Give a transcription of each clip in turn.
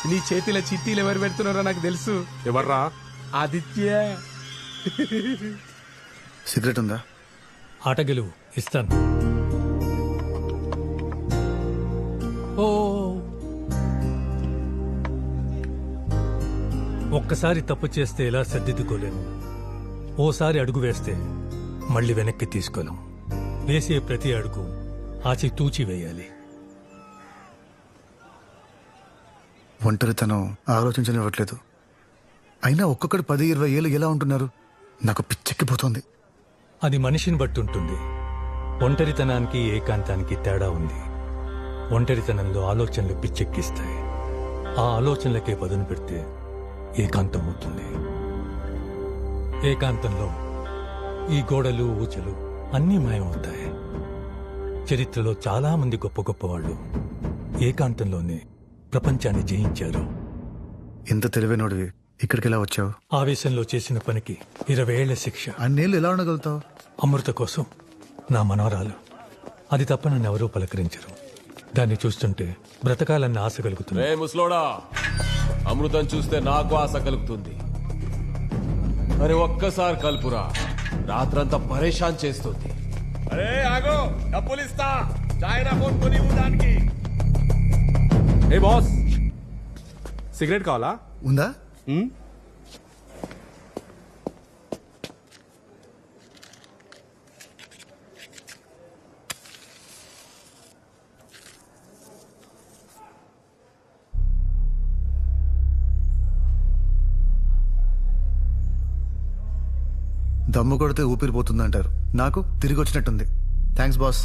నీ చేతిలో చిట్టీలు ఎవరు పెడుతున్నారో నాకు తెలుసు. ఎవర్రా? ఆదిత్య. సిగరెట్ ఉందా? ఆట గెలువు ఇస్తాను. ఓ ఒక్కసారి తప్పు చేస్తే ఎలా సర్దిద్దుకోలేము. ఓసారి అడుగు వేస్తే మళ్ళీ వెనక్కి తీసుకోలేం. వేసే ప్రతి అడుగు ఆచి తూచి వేయాలి. ఒంటరితనం ఆలోచించనివ్వట్లేదు. అయినా ఒక్కొక్కడు 10-20 ఏళ్ళు ఎలా ఉంటున్నారు? నాకు పిచ్చెక్కిపోతుంది. అది మనిషిని బట్టి ఉంటుంది. ఒంటరితనానికి ఏకాంతానికి తేడా ఉంది. ఒంటరితనంలో ఆలోచనలు పిచ్చెక్కిస్తాయి. ఆ ఆలోచనలకే పదును పెడితే ఏకాంతం అవుతుంది. ఏకాంతంలో ఈ గోడలు ఊచలు అన్నీ మాయమవుతాయి. చరిత్రలో చాలా మంది గొప్ప గొప్ప వాళ్ళు ఏకాంతంలోనే ప్రపంచాన్ని జయించారు. ఎంత తెలివైనోడివి, ఇక్కడికి ఎలా వచ్చావు? ఆవేశంలో చేసిన పనికి 20 ఏళ్ల శిక్ష. అన్నేళ్ళు ఎలా ఉండగలుగుతావు? అమృత కోసం నా మనవరాలు. అది తప్ప నన్ను ఎవరూ పలకరించరు. దాన్ని చూస్తుంటే బ్రతకాలన్న ఆశ కలుగుతుంది. రే ముసలోడా, అమృతం చూస్తే నాకు ఆశ కలుగుతుంది. అరే ఒక్కసారి కలుపురా, రాత్రంతా పరేషాన్ చేస్తుంది. అరే ఆగో, డబ్బులు ఇస్తా. చాయనా ఫోన్ కొని దానికి. ఏ బాస్, సిగరెట్ కావాలా? ఉందా? దమ్ము కొడితే ఊపిరిపోతుందంటారు. నాకు తిరిగి వచ్చినట్టుంది. Thanks boss.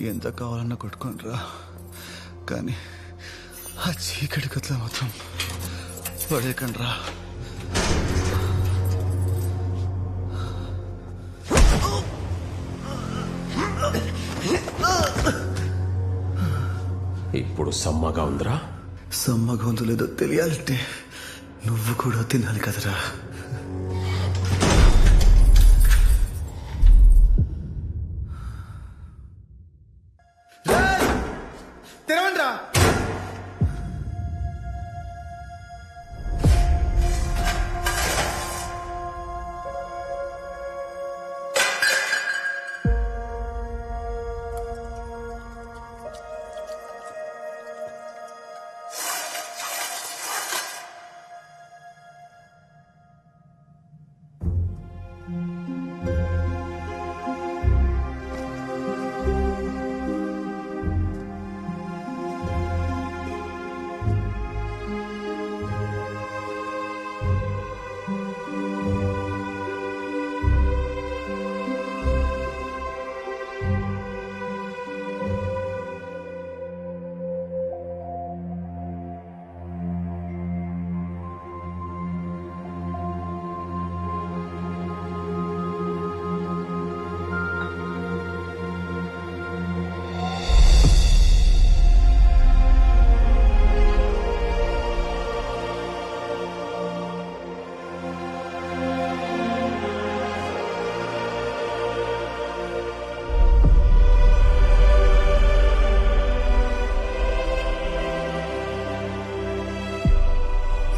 ఎంత కావాలన్నా కొట్టుకోనరా, కానీ ఆ చీకటి గట్ల మాత్రం పడేకండ్రా. ఇప్పుడు సమ్మగా ఉందిరా. సమ్మగా ఉందో లేదో తెలియాలంటే నువ్వు కూడా తినాలి కదరా. తెరవండ్రా.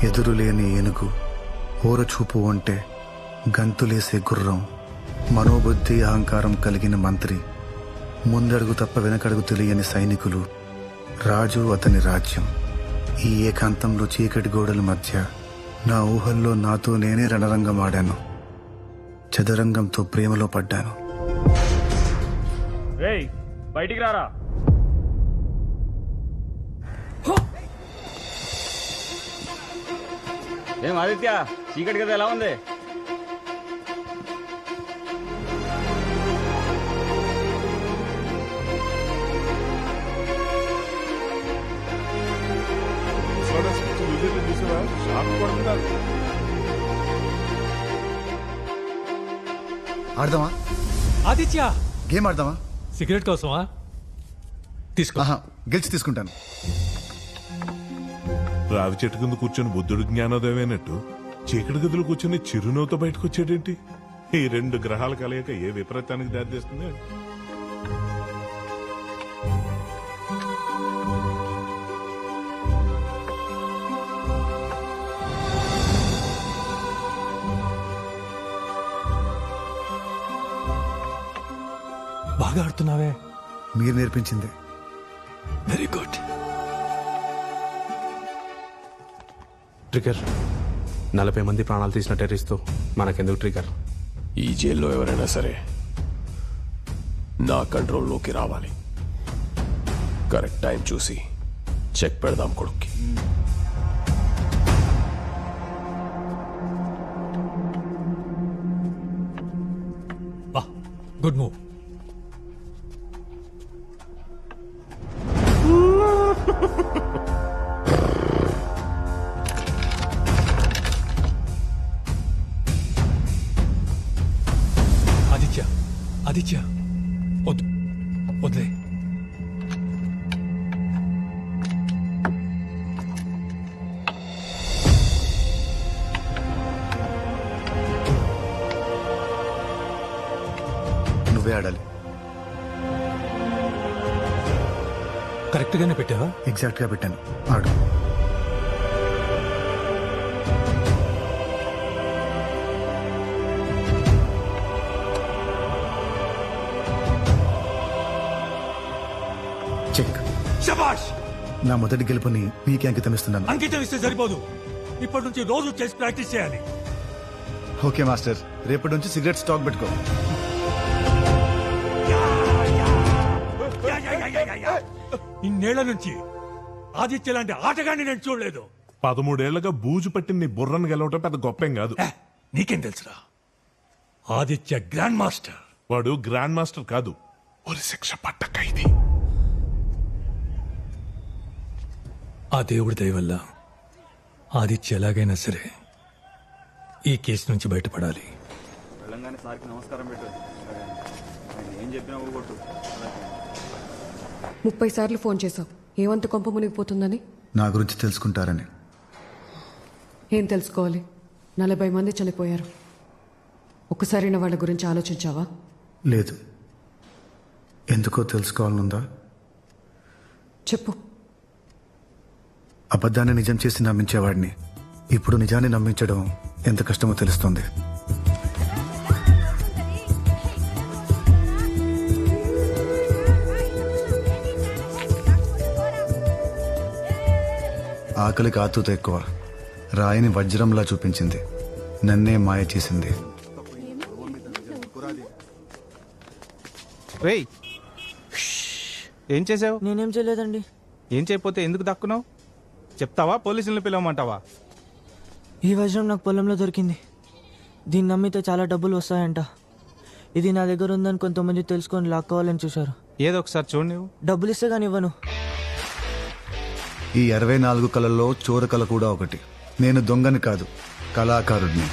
ఎదురులేని ఏనుగు, ఓరచూపు ఉంటే గంతులేసే గుర్రం, మనోబుద్ధి అహంకారం కలిగిన మంత్రి, ముందడుగు తప్ప వెనకడుగు తెలియని సైనికులు, రాజు అతని రాజ్యం. ఈ ఏకాంతంలో చీకటి గోడల మధ్య నా ఊహల్లో నాతో నేనే రణరంగం ఆడాను. చదరంగంతో ప్రేమలో పడ్డాను. బయటికి రారా. ఏం ఆదిత్య, చీకటి కదా ఎలా ఉంది? ఆడదామా? ఆదిత్య, గేమ్ ఆడదామా? సిగరెట్ కోసమా? తీసుకో. ఆహా, గెలిచి తీసుకుంటాను. రావి చెట్టు కింద కూర్చొని బుద్ధుడు జ్ఞానోదయమైనట్టు చీకటి గదిలో కూర్చొని చిరునవ్వుతో బయటకు వచ్చేటేంటి? ఈ రెండు గ్రహాల కలయిక ఏ విపరీతానికి దారితీస్తుంది? బాగా ఆడుతున్నావే. మీరు నేర్పించింది. Very good. ట్రిగర్ 40 మంది ప్రాణాలు తీసిన టెర్రరిస్ట్తో మనకెందుకు ట్రిగర్? ఈ జైల్లో ఎవరైనా సరే నా కంట్రోల్లోకి రావాలి. కరెక్ట్ టైం చూసి చెక్ పెడదాం కొడుక్కి. Good move. ఆదిత్య, వద్దు, వదిలే. నువ్వే ఆడాలి. కరెక్ట్ గానే పెట్టావా? ఎగ్జాక్ట్ గా పెట్టాను. ఆడు. చెక్. శభాష్. నా మొదటి గెలుపుని నీకే అంకితం ఇస్తున్నాను. అంకితం ఇస్తే సరిపోదు, ఇప్పటి నుంచి రోజు చేసి ప్రాక్టీస్ చేయాలి. ఓకే మాస్టర్, రేపటి నుంచి సిగరెట్ స్టాక్ పెట్టుకో. ఇన్నేళ్ల నుంచి ఆదిత్య లాంటి ఆటగాన్ని నేను చూడలేదు. 13 ఏళ్లుగా బూజు పట్టిన నీ బుర్రను గెలవటం పెద్ద గొప్పేం కాదు. నీకేం తెలుసురా? Aditya grand master. వాడు గ్రాండ్ మాస్టర్ కాదు, ఒక శిక్ష పట్ట ఖైదీ. ఆ దేవుడి దయ వల్ల ఆదిత్య ఎలాగైనా సరే ఈ కేసు నుంచి బయటపడాలి. వెళ్ళంగానే సార్కి నమస్కారం పెట్టు. ఏం చెప్పినా ఊగొట్టు. 30 సార్లు ఫోన్ చేశావు. ఏమంత కొంప మునిగిపోతుందని? నా గురించి తెలుసుకుంటారని. ఏం తెలుసుకోవాలి? 40 మంది చనిపోయారు. ఒక్కసారైనా వాళ్ళ గురించి ఆలోచించావా? లేదు. ఎందుకో తెలుసుకోవాలనుందా? చెప్పు. అబద్ధాన్ని నిజం చేసి నమ్మించేవాడిని ఇప్పుడు నిజాన్ని నమ్మించడం ఎంత కష్టమో తెలుస్తుంది. ఆకలికి ఆతృత ఎక్కువ. రాయిని వజ్రంలా చూపించింది, నన్నే మాయ చేసింది. రేయ్, ఏం చేసావు? నేనేం చేయలేదండి. ఏం చేయకపోతే ఎందుకు దక్కున్నావు? చెప్తావా? పోలీసులను పిలవమంటావా? ఈ వజ్రం నాకు పొలంలో దొరికింది. దీన్ని నమ్మితే చాలా డబ్బులు వస్తాయంట. ఇది నా దగ్గర ఉందని కొంతమంది తెలుసుకొని లాక్కోవాలని చూశారు. ఏదో ఒకసారి చూడు. నువ్వు డబ్బులు ఇస్తే కానీ ఇవ్వను. ఈ 64 కళల్లో చోర కళ కూడా ఒకటి. నేను దొంగని కాదు, కళాకారుడిని.